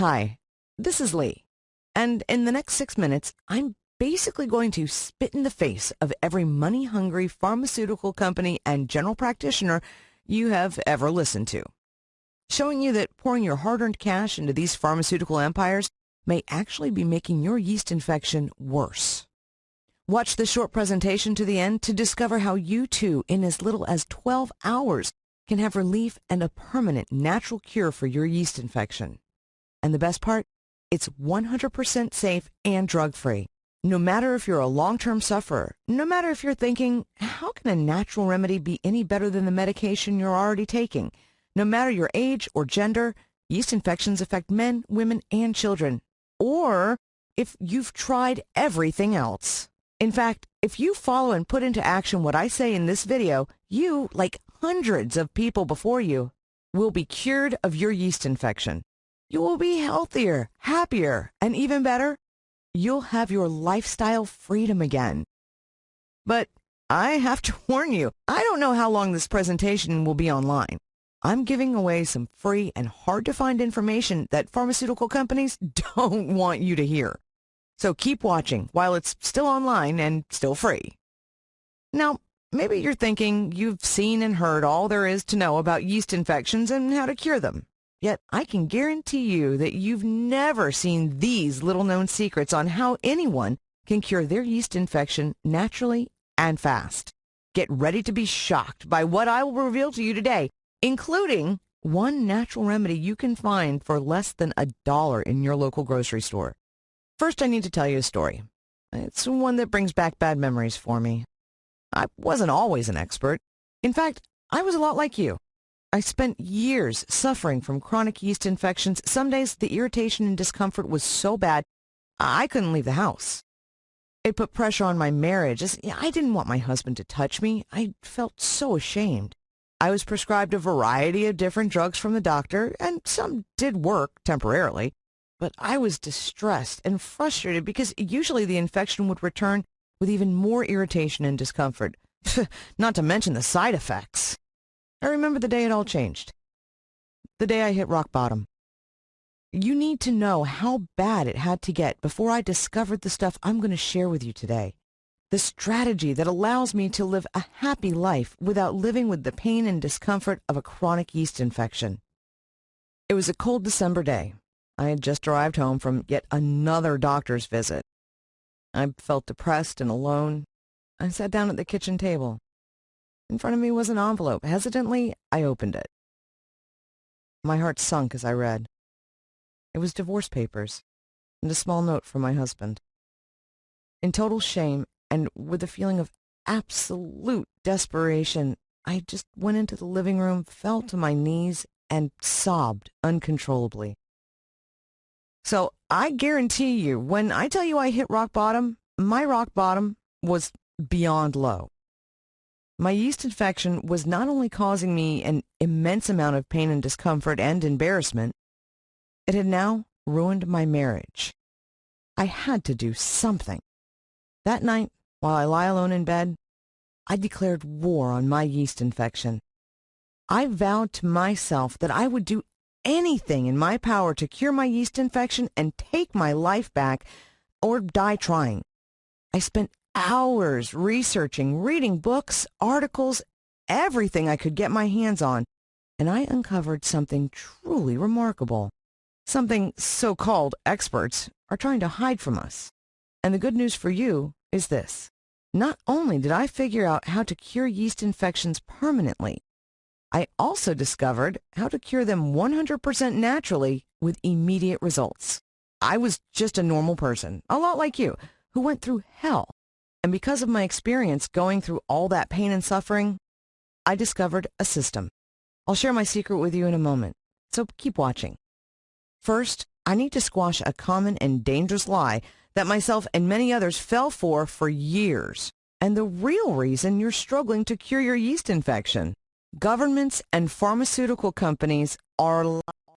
Hi, this is Lee, and in the next 6 minutes, I'm basically going to spit in the face of every money-hungry pharmaceutical company and general practitioner you have ever listened to, showing you that pouring your hard-earned cash into these pharmaceutical empires may actually be making your yeast infection worse. Watch this short presentation to the end to discover how you too, in as little as 12 hours, can have relief and a permanent natural cure for your yeast infection. And the best part? It's 100% safe and drug-free. No matter if you're a long-term sufferer, no matter if you're thinking, how can a natural remedy be any better than the medication you're already taking? No matter your age or gender, yeast infections affect men, women, and children. Or if you've tried everything else. In fact, if you follow and put into action what I say in this video, you, like hundreds of people before you, will be cured of your yeast infection. You will be healthier, happier, and even better, you'll have your lifestyle freedom again. But I have to warn you, I don't know how long this presentation will be online. I'm giving away some free and hard-to-find information that pharmaceutical companies don't want you to hear. So keep watching while it's still online and still free. Now, maybe you're thinking you've seen and heard all there is to know about yeast infections and how to cure them. Yet I can guarantee you that you've never seen these little-known secrets on how anyone can cure their yeast infection naturally and fast. Get ready to be shocked by what I will reveal to you today, including one natural remedy you can find for less than $1 in your local grocery store. First, I need to tell you a story. It's one that brings back bad memories for me. I wasn't always an expert. In fact, I was a lot like you. I spent years suffering from chronic yeast infections. Some days the irritation and discomfort was so bad, I couldn't leave the house. It put pressure on my marriage, as I didn't want my husband to touch me. I felt so ashamed. I was prescribed a variety of different drugs from the doctor, and some did work temporarily. But I was distressed and frustrated because usually the infection would return with even more irritation and discomfort, not to mention the side effects. I remember the day it all changed. The day I hit rock bottom. You need to know how bad it had to get before I discovered the stuff I'm going to share with you today. The strategy that allows me to live a happy life without living with the pain and discomfort of a chronic yeast infection. It was a cold December day. I had just arrived home from yet another doctor's visit. I felt depressed and alone. I sat down at the kitchen table. In front of me was an envelope. Hesitantly, I opened it. My heart sunk as I read. It was divorce papers and a small note from my husband. In total shame and with a feeling of absolute desperation, I just went into the living room, fell to my knees, and sobbed uncontrollably. So I guarantee you, when I tell you I hit rock bottom, my rock bottom was beyond low. My yeast infection was not only causing me an immense amount of pain and discomfort and embarrassment, it had now ruined my marriage. I had to do something. That night, while I lie alone in bed, I declared war on my yeast infection. I vowed to myself that I would do anything in my power to cure my yeast infection and take my life back or die trying. I spent hours researching, reading books, articles, everything I could get my hands on, and I uncovered something truly remarkable. Something so-called experts are trying to hide from us. And the good news for you is this. Not only did I figure out how to cure yeast infections permanently, I also discovered how to cure them 100% naturally with immediate results. I was just a normal person, a lot like you, who went through hell. And because of my experience going through all that pain and suffering, I discovered a system. I'll share my secret with you in a moment, so keep watching. First, I need to squash a common and dangerous lie that myself and many others fell for years, and the real reason you're struggling to cure your yeast infection. Governments and pharmaceutical companies are